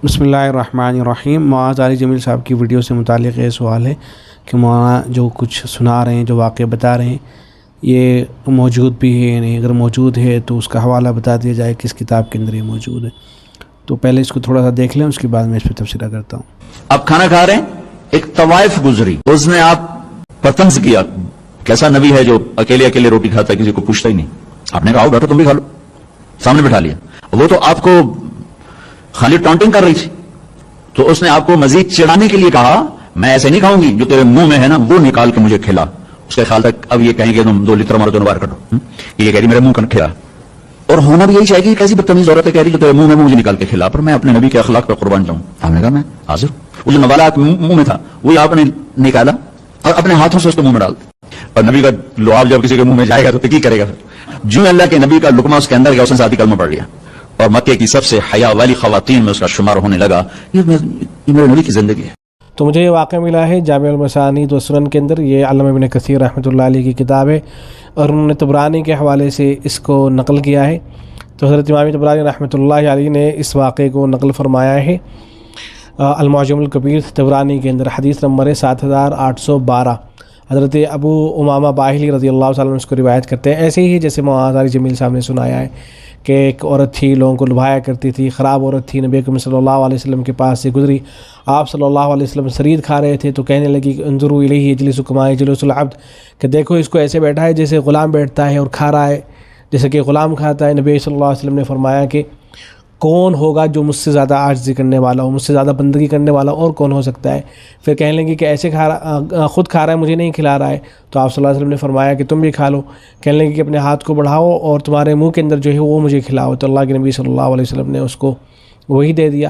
بسم اللہ الرحمن الرحیم۔ معاذ علی جمیل صاحب کی ویڈیو سے متعلق یہ سوال ہے کہ مولانا جو کچھ سنا رہے ہیں، جو واقعہ بتا رہے ہیں، یہ موجود بھی ہے یا نہیں؟ اگر موجود ہے تو اس کا حوالہ بتا دیا جائے کس کتاب کے اندر یہ موجود ہے۔ تو پہلے اس کو تھوڑا سا دیکھ لیں، اس کے بعد میں اس پہ تبصرہ کرتا ہوں۔ آپ کھانا کھا رہے ہیں، ایک طوائف گزری، اس نے آپ پر طنز کیا، کیسا نبی ہے جو اکیلے اکیلے روٹی کھاتا ہے، کسی کو پوچھتا ہی نہیں۔ آپ نے کہا بیٹھو تم بھی کھا لو، سامنے بٹھا لیا۔ وہ تو آپ کو خالی ٹانٹنگ کر رہی تھی، تو اس نے آپ کو مزید چڑھانے کے لیے کہا میں ایسے نہیں کھاؤں گی، جو تیرے منہ میں ہے نا وہ نکال کے مجھے کھلا۔ اس کے خیال تک اب یہ کہیں گے تم 2 لیٹر مارو تو باہر کٹو، یہ کہہ رہی میرے منہ کا کھلا، اور ہونا بھی یہی چاہیے کہ کیسی بدتمیز عورت ہے، کہہ رہی جو تیرے منہ میں مجھے نکال کے کھلا، پر میں اپنے نبی کے اخلاق پر قربان جاؤں۔ ہم نے کہا میں حاضر ہوں۔ وہ جو نوالات منہ میں تھا وہی آپ نے نکالا اور اپنے ہاتھوں سے اس کو منہ میں ڈال دیا۔ اور نبی کا لعاب جب کسی کے منہ میں جائے گا تو کی کرے گا؟ جو اللہ کے نبی کا لقمہ اس کے اندر گیا، اس نے ساتھ ہی کلمہ پڑھ لیا، اور مکے کی سب سے حیا والی خواتین میں اس کا شمار ہونے لگا۔ یہ میرے نبی کی زندگی ہے۔ تو مجھے یہ واقعہ ملا ہے جامع المسانید و سنن کے اندر، یہ علامہ ابن کثیر رحمۃ اللہ علیہ کی کتاب ہے، اور انہوں نے طبرانی کے حوالے سے اس کو نقل کیا ہے۔ تو حضرت امام طبرانی رحمۃ اللہ علیہ نے اس واقعے کو نقل فرمایا ہے المعجم الکبیر طبرانی کے اندر، حدیث نمبر ہے 7812۔ حضرت ابو امامہ باہلی رضی اللہ تعالیٰ عنہ اس کو روایت کرتے ہیں، ایسے ہی جیسے معاذ علی جمیل صاحب نے سنایا ہے کہ ایک عورت تھی، لوگوں کو لبھایا کرتی تھی، خراب عورت تھی، نبی اکرم صلی اللہ علیہ وسلم کے پاس سے گزری، آپ صلی اللہ علیہ وسلم سرید کھا رہے تھے تو کہنے لگی کہ انظروا الیہ یجلس کما یجلس العبد، کہ دیکھو اس کو ایسے بیٹھا ہے جیسے غلام بیٹھتا ہے اور کھا رہا ہے جیسے کہ غلام کھاتا ہے۔ نبی صلی اللہ علیہ وسلم نے فرمایا کہ کون ہوگا جو مجھ سے زیادہ عاجزی کرنے والا ہو، مجھ سے زیادہ بندگی کرنے والا اور کون ہو سکتا ہے؟ پھر کہنے لگی کہ ایسے خود کھا رہا ہے، مجھے نہیں کھلا رہا ہے، تو آپ صلی اللہ علیہ وسلم نے فرمایا کہ تم بھی کھا لو۔ کہنے لگی کہ اپنے ہاتھ کو بڑھاؤ اور تمہارے منہ کے اندر جو ہے وہ مجھے کھلاؤ، تو اللہ کے نبی صلی اللہ علیہ وسلم نے اس کو وہی دے دیا۔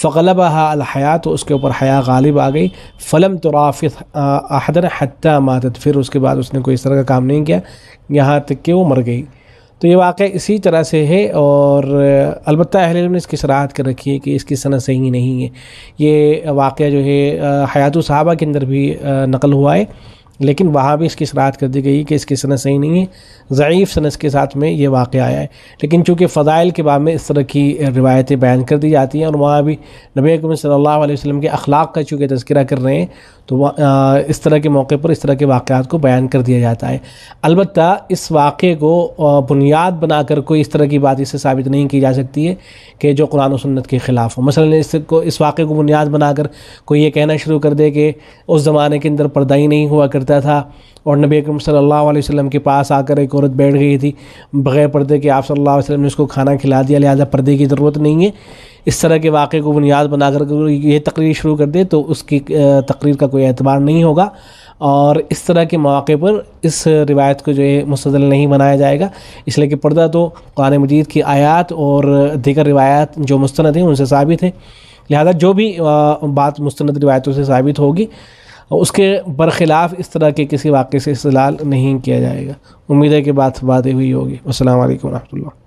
فغلبها الحیا، تو اس کے اوپر حیا غالب آ گئی۔ فلم ترافث احدا حتی ماتت، پھر اس کے بعد اس نے کوئی اس طرح کا کام نہیں کیا یہاں تک کہ وہ مر گئی۔ تو یہ واقعہ اسی طرح سے ہے، اور البتہ اہل علم نے اس کی صراحت کر رکھی ہے کہ اس کی سند صحیح نہیں ہے۔ یہ واقعہ جو ہے حیات الصحابہ کے اندر بھی نقل ہوا ہے، لیکن وہاں بھی اس کی صراحت کر دی گئی کہ اس کی سند صحیح نہیں ہے، ضعیف سند کے ساتھ میں یہ واقعہ آیا ہے۔ لیکن چونکہ فضائل کے باب میں اس طرح کی روایتیں بیان کر دی جاتی ہیں، اور وہاں بھی نبی اکرم صلی اللہ علیہ وسلم کے اخلاق کا چونکہ تذکرہ کر رہے ہیں، تو اس طرح کے موقع پر اس طرح کے واقعات کو بیان کر دیا جاتا ہے۔ البتہ اس واقعے کو بنیاد بنا کر کوئی اس طرح کی بات اس سے ثابت نہیں کی جا سکتی ہے کہ جو قرآن و سنت کے خلاف ہو۔ مثلا اس واقعے کو بنیاد بنا کر کوئی یہ کہنا شروع کر دے کہ اس زمانے کے اندر پردہ ہی نہیں ہوا کرتا تھا، اور نبی اکرم صلی اللہ علیہ وسلم کے پاس آ کر ایک عورت بیٹھ گئی تھی بغیر پردے کے، آپ صلی اللہ علیہ وسلم نے اس کو کھانا کھلا دیا، لہٰذا پردے کی ضرورت نہیں ہے، اس طرح کے واقعے کو بنیاد بنا کر یہ تقریر شروع کر دے تو اس کی تقریر کا کوئی اعتبار نہیں ہوگا، اور اس طرح کے مواقع پر اس روایت کو جو ہے مستدل نہیں بنایا جائے گا، اس لیے کہ پردہ تو قرآن مجید کی آیات اور دیگر روایات جو مستند ہیں ان سے ثابت ہے، لہذا جو بھی بات مستند روایتوں سے ثابت ہوگی اس کے برخلاف اس طرح کے کسی واقعے سے استدلال نہیں کیا جائے گا۔ امید ہے کہ بات ہوئی ہوگی۔ السلام علیکم ورحمۃ اللہ۔